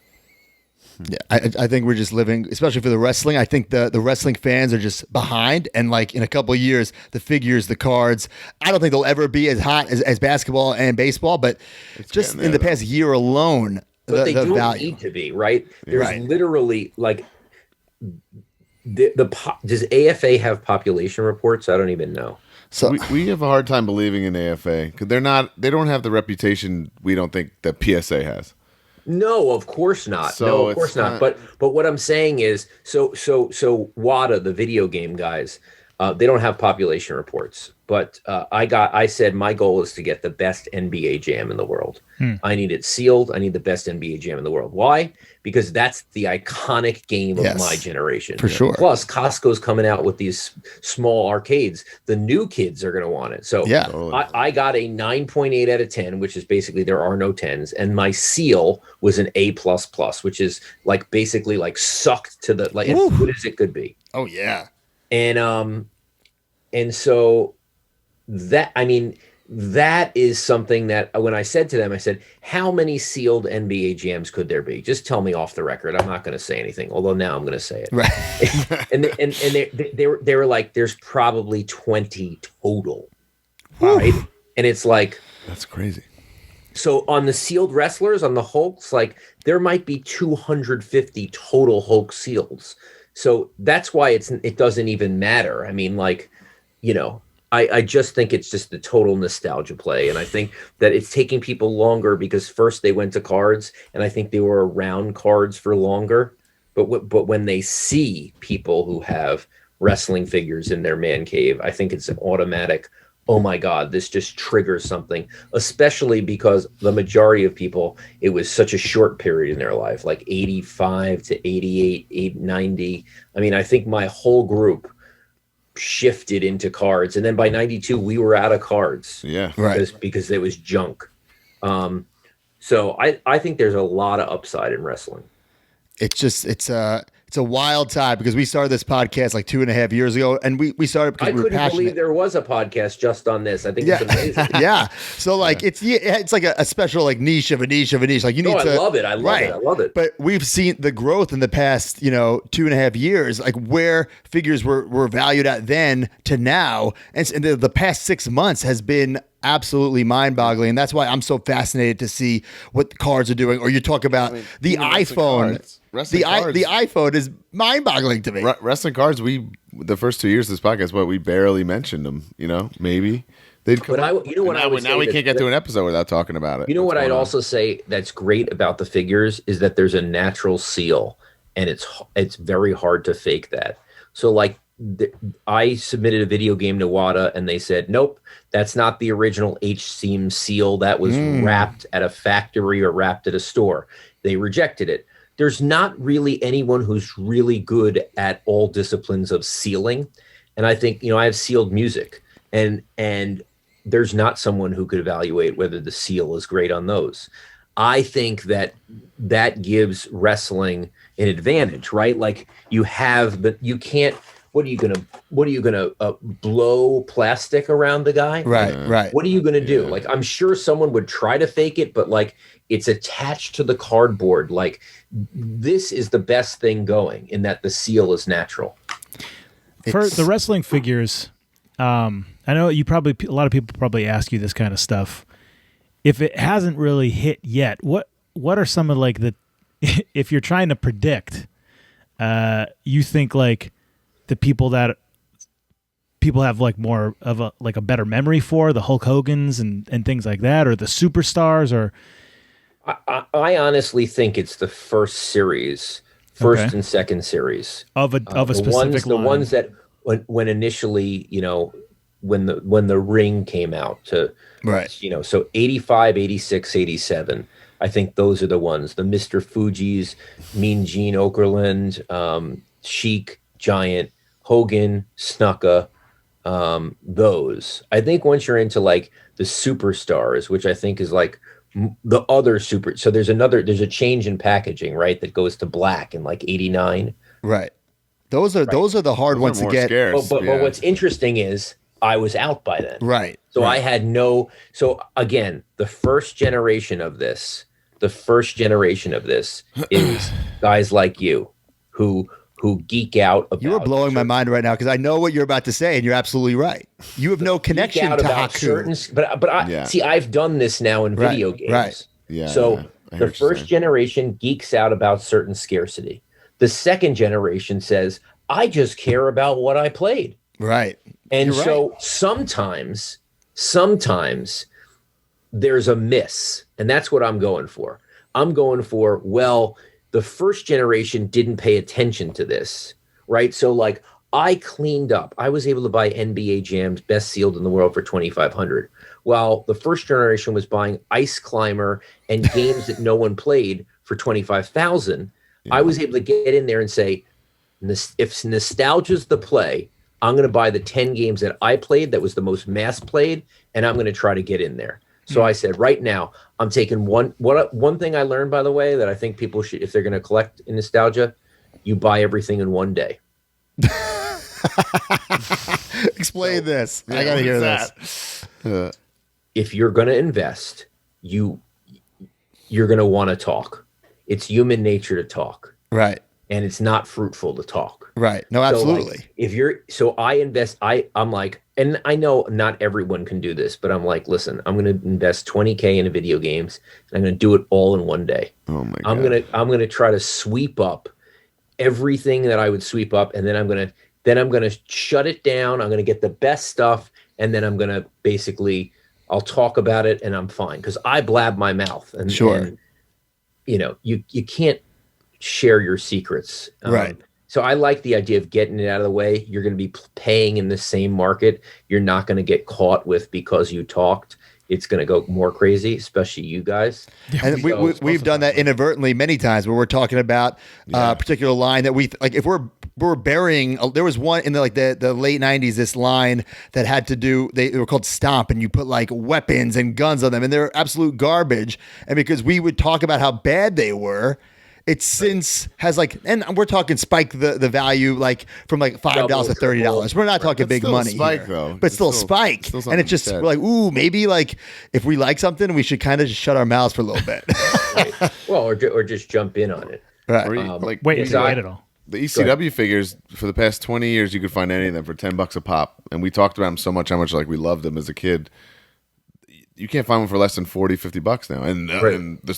Yeah, I think we're just living, especially for the wrestling. I think the wrestling fans are just behind, and like in a couple of years, the figures, the cards, I don't think they'll ever be as hot as basketball and baseball. But it's just in the past year alone, but they don't value need to be, right? There's literally like does AFA have population reports? I don't even know. So we have a hard time believing in AFA because they don't have the reputation we don't think that PSA has. No, of course not. So no, of course not. But what I'm saying is, so WADA, the video game guys, They don't have population reports, but I said my goal is to get the best NBA Jam in the world. I need it sealed. I need the best NBA Jam in the world. Why? Because that's the iconic game of my generation. For sure. Plus, Costco's coming out with these small arcades. The new kids are going to want it. So Totally. I got a 9.8 out of 10, which is basically there are no 10s. And my seal was an A++, which is like basically like sucked to the, like as good as it could be. Oh yeah. And so that, I mean, that is something that when I said to them, I said, how many sealed NBA jams could there be? Just tell me off the record. I'm not going to say anything, although now I'm going to say it. Right. and they were like, there's probably 20 total. Right. And it's like, That's crazy. so on the sealed wrestlers, on the Hulks, like there might be 250 total Hulk seals. So that's why it doesn't even matter. I mean, like, you know, I just think it's just the total nostalgia play. And I think that it's taking people longer because first they went to cards and I think they were around cards for longer. But when they see people who have wrestling figures in their man cave, I think it's an automatic, oh my God, this just triggers something, especially because the majority of people, it was such a short period in their life, like 85 to 88, 90. I mean, I think my whole group shifted into cards. And then by 92, we were out of cards. Yeah. Right. Because it was junk. So I think there's a lot of upside in wrestling. It's a wild time because we started this podcast like 2.5 years ago, and we started because I we were couldn't passionate. believe there was a podcast just on this. I think it's amazing. Yeah. So like it's like a special like niche of a niche of a niche. Like you need to. I love it. I love it. But we've seen the growth in the past, 2.5 years, like where figures were valued at then to now, and the past 6 months has been absolutely mind-boggling, and that's why I'm so fascinated to see what the cards are doing. Or you talk about the iPhone. The iPhone is mind-boggling to me. Wrestling cards, the first 2 years of this podcast, we barely mentioned them. Maybe they'd come. But now we can't get to an episode without talking about it. You know what I'd also say that's great about the figures is that there's a natural seal, and it's very hard to fake that. So like I submitted a video game to WADA, and they said, nope, that's not the original H-seam seal. That was wrapped at a factory or wrapped at a store. They rejected it. There's not really anyone who's really good at all disciplines of sealing. And I think, I have sealed music, and there's not someone who could evaluate whether the seal is great on those. I think that gives wrestling an advantage, right? Like you can't, what are you gonna blow plastic around the guy? Right. What are you gonna do? Like, I'm sure someone would try to fake it, but like it's attached to the cardboard. Like this is the best thing going in that the seal is natural. For the wrestling figures, I know a lot of people probably ask you this kind of stuff. If it hasn't really hit yet, what are some of like if you're trying to predict, you think like the people that people have like more of a better memory for, the Hulk Hogan's and things like that, or the superstars, or I honestly think it's the first series, and second series of a specific line. The ones that when initially, when the ring came out to, so 85, 86, 87, I think those are the ones, the Mr. Fuji's, Mean Gene Okerlund, Sheik, Giant, Hogan, Snuka, those. I think once you're into like the superstars, which I think is like the other super. So there's a change in packaging, right? That goes to black in like 89. Right. Those are the hard ones to get. But what's interesting is I was out by then. Right. So I had so again, the first generation of this is guys like you who geek out about. You are blowing my mind right now because I know what you're about to say, and you're absolutely right. You have no connection to Haku. See, I've done this now in video games. Right. Yeah. So the first generation geeks out about certain scarcity. The second generation says, I just care about what I played. Right. And sometimes there's a miss, and that's what I'm going for. I'm going for, the first generation didn't pay attention to this, right? So like I cleaned up. I was able to buy NBA Jams, best sealed in the world, for $2,500, while the first generation was buying Ice Climber and games that no one played for $25,000. I was able to get in there and say, if nostalgia's the play, I'm going to buy the 10 games that I played that was the most mass played, and I'm going to try to get in there. So I said, right now, I'm taking one thing I learned, by the way, that I think people should, if they're going to collect in nostalgia, you buy everything in one day. Explain this. I got to hear this. If you're going to invest, you're going to want to talk. It's human nature to talk. Right. And it's not fruitful to talk. Right. No, absolutely. So I invest, I'm like, and I know not everyone can do this, but I'm like, listen, I'm going to invest $20K into video games, and I'm going to do it all in one day. Oh my God. I'm going to try to sweep up everything that I would sweep up, and then I'm going to shut it down. I'm going to get the best stuff, and then I'm going to basically, I'll talk about it, and I'm fine, because I blab my mouth, and sure, and, you can't share your secrets, right? So I like the idea of getting it out of the way. You're going to be paying in the same market. You're not going to get caught with, because you talked, it's going to go more crazy, especially you guys. And we've done that inadvertently many times, where we're talking about a particular line that we like. If we're burying, there was one in the late 90s, this line that had to do, they were called Stomp, and you put like weapons and guns on them, and they're absolute garbage. And because we would talk about how bad they were, it since has like, and we're talking spike the value like from like $5 to $30. We're not talking big money spike, here, though. but still spike. And it's just, we're like, ooh, maybe like if we like something, we should kind of just shut our mouths for a little bit. Right. Well, or just jump in on it. Right. Wait, you get it all. The ECW figures for the past 20 years, you could find any of them for $10 a pop. And we talked about them so much, how much like we loved them as a kid. You can't find one for less than $40-$50 now. And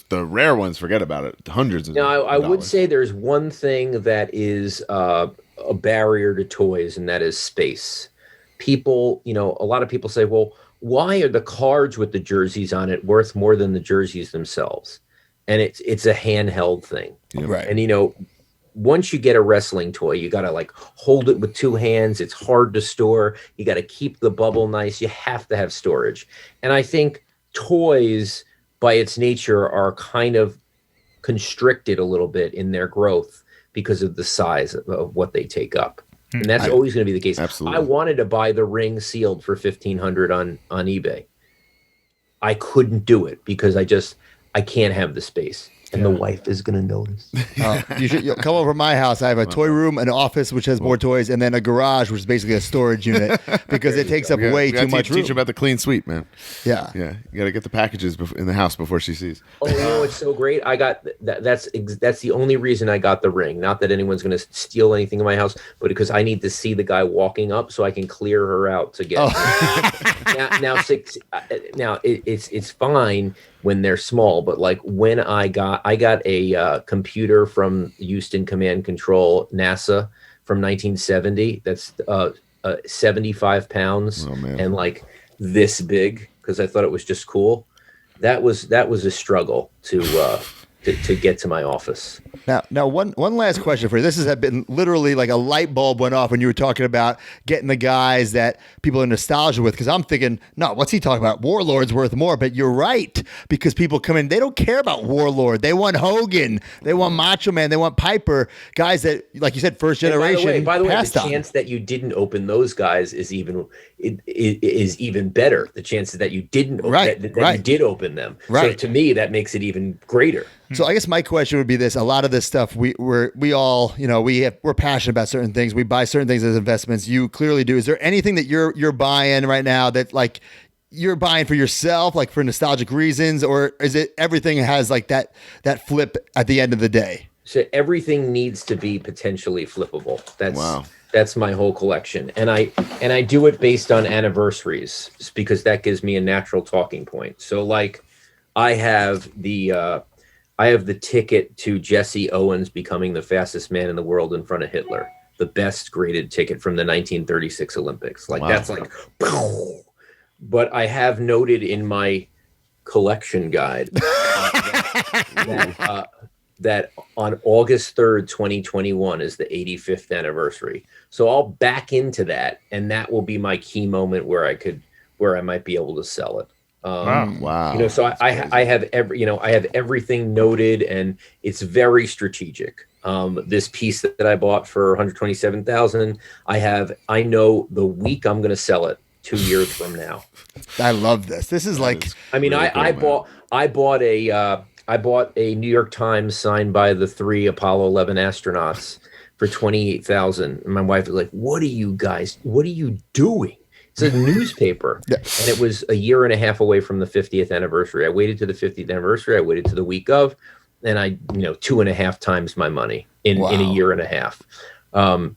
the rare ones, forget about it. Hundreds of Now, I would say there's one thing that is a barrier to toys, and that is space. People, a lot of people say, well, why are the cards with the jerseys on it worth more than the jerseys themselves? And it's a handheld thing. Yeah. Right. And, once you get a wrestling toy, you got to like hold it with two hands. It's hard to store. You got to keep the bubble nice. You have to have storage. And I think toys by its nature are kind of constricted a little bit in their growth because of the size of what they take up. And that's always going to be the case. Absolutely. I wanted to buy the ring sealed for $1,500 on eBay. I couldn't do it because I can't have the space. And the wife is going to notice. You'll come over to my house. I have a toy room, an office which has more toys, and then a garage, which is basically a storage unit because it takes up way too much room. Teach her about the clean sweep, man. Yeah. Yeah. You got to get the packages in the house before she sees. Oh, it's so great. I got that's the only reason I got the ring. Not that anyone's going to steal anything in my house, but because I need to see the guy walking up so I can clear her out to get. Now it's fine when they're small, but like when I got a computer from Houston Command Control, NASA, from 1970. That's 75 pounds and like this big, because I thought it was just cool. That was a struggle to get to my office. Now, one last question for you. This has been literally like a light bulb went off when you were talking about getting the guys that people are nostalgia with. Because I'm thinking, no, what's he talking about? Warlord's worth more. But you're right, because people come in, they don't care about Warlord. They want Hogan. They want Macho Man. They want Piper. Guys that, like you said, first generation. By the way, passed the on. chance that you didn't open those guys is even better. The chances that you didn't open, that you did open them. Right. So to me, that makes it even greater. So I guess my question would be this: a lot of this stuff we all, we're passionate about certain things. We buy certain things as investments. You clearly do. Is there anything that you're buying right now that like you're buying for yourself, like for nostalgic reasons, or is it everything has like that flip at the end of the day? So everything needs to be potentially flippable. That's my whole collection, and I do it based on anniversaries because that gives me a natural talking point. So like I have the ticket to Jesse Owens becoming the fastest man in the world in front of Hitler, the best graded ticket from the 1936 Olympics. Like that's like, but I have noted in my collection guide that that on August 3rd, 2021 is the 85th anniversary. So I'll back into that, and that will be my key moment where I might be able to sell it. Wow. You know, so I have everything noted, and it's very strategic. This piece that I bought for 127,000, I know the week I'm going to sell it 2 years from now. I love this. This is like, I mean, really cool, I bought a New York Times signed by the 3 Apollo 11 astronauts for 28,000. And my wife was like, what are you doing? It's a newspaper. Yeah. And it was a year and a half away from the 50th anniversary. I waited to the 50th anniversary. I waited to the week of, and I, 2.5 times my money in a year and a half.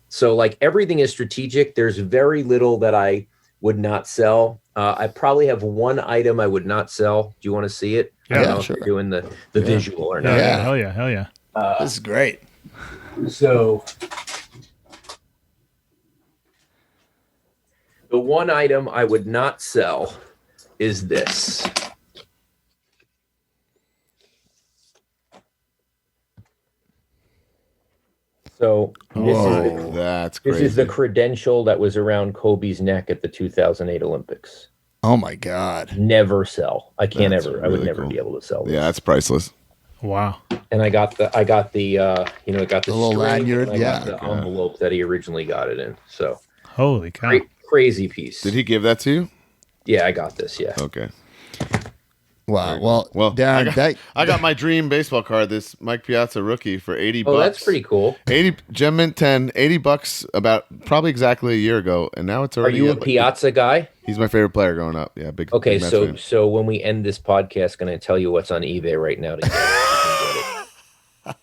So like everything is strategic. There's very little that I would not sell. I probably have one item I would not sell. Do you want to see it? Yeah, I don't know sure. if you're doing the visual or not. Yeah. Hell yeah. this is great. So the one item I would not sell is this. So That's this crazy. is the credential that was around Kobe's neck at the 2008 Olympics. Oh my God. Never sell. I can't That's ever. I would really never cool. be able to sell this. Yeah, that's priceless. Wow. And I got the little string, lanyard, and I got yeah. the envelope that he originally got it in. So Holy cow. crazy piece. Did he give that to you? Yeah, I got this. Yeah. Okay. Wow. Well, Darren, I got my dream baseball card, this Mike Piazza rookie for 80 bucks. Oh, that's pretty cool. 80 Gem Mint 10, 80 bucks about probably exactly a year ago, and now it's Are already you a at, like, Piazza guy? He's my favorite player growing up. Yeah, big. Okay, big Mets so fan. so when we end this podcast, going to tell you what's on eBay right now to get it. You can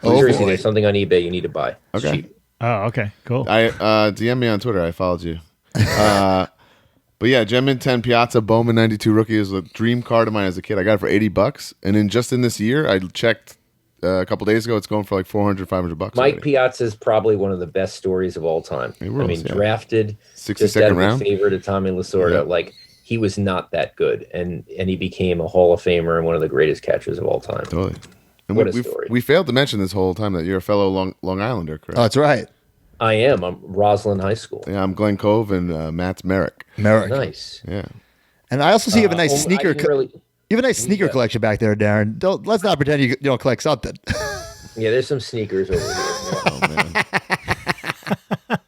get it. Seriously, boy. there's something on eBay you need to buy. It's Okay. cheap. Oh, okay. Cool. I DM me on Twitter. I followed you. But yeah, Gem Mint 10 Piazza Bowman 92 rookie is a dream card of mine as a kid. I got it for 80 bucks, and in this year, I checked a couple days ago. It's going for like 400, 500 bucks. Mike already. Piazza is probably one of the best stories of all time. He rules, I mean, yeah. drafted 62nd just out of round. the favorite of Tommy Lasorda. Yeah. Like he was not that good, and he became a Hall of Famer and one of the greatest catchers of all time. Totally. And What a we story. we failed to mention this whole time that you're a fellow Long Islander, correct? Oh, that's right. I am. I'm Roslyn High School. Yeah, I'm Glenn Cove and Matt's Merrick. Merrick. Nice. Yeah. And I also see you have a nice I sneaker. didn't really- You have a nice sneaker Yeah. collection back there, Darren. Let's not pretend you don't collect something. Yeah, there's some sneakers over here. Oh man.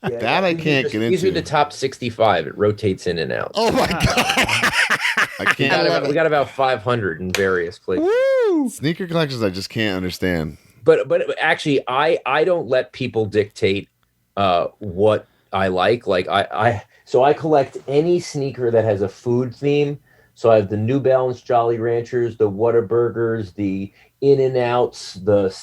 Yeah, That I can't get These are into. the top 65. It rotates in and out. Oh my God. I can't. We got about 500 in various places. Woo! Sneaker collections, I just can't understand. But actually, I don't let people dictate what I like. Like I collect any sneaker that has a food theme. So I have the New Balance Jolly Ranchers, the Whataburgers, the In-N-Outs, the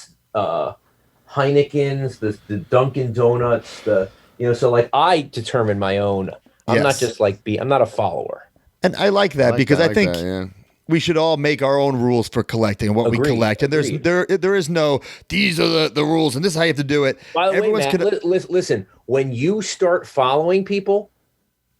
Heinekens, the Dunkin' Donuts, so like I determine my own. I'm not Yes. just like I'm not a follower. And I like that because I think that, yeah. we should all make our own rules for collecting and what we Agreed, collect. And agreed. there is no these are the rules and this is how you have to do it. By the Everyone's way, Matt, listen, when you start following people,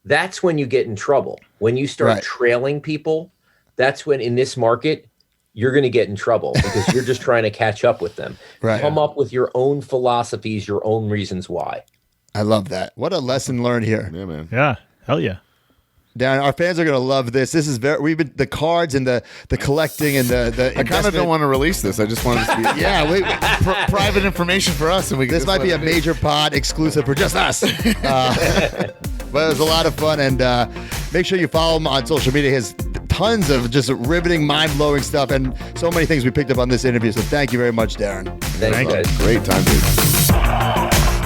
that's when you get in trouble. When you start Right. trailing people, that's when in this market, you're going to get in trouble because you're just trying to catch up with them. Right. Come up with your own philosophies, your own reasons why. I love that. What a lesson learned here. Yeah, man. Yeah. Hell yeah. Darren, our fans are going to love this. This is we've been the cards and the collecting and the I kind of don't want to release this. I just wanted this to be private information for us, and we. This might be a major pod exclusive for just us. But it was a lot of fun, and make sure you follow him on social media. He has tons of just riveting, mind-blowing stuff, and so many things we picked up on this interview. So thank you very much, Darren. Thanks, guys. Great time, dude.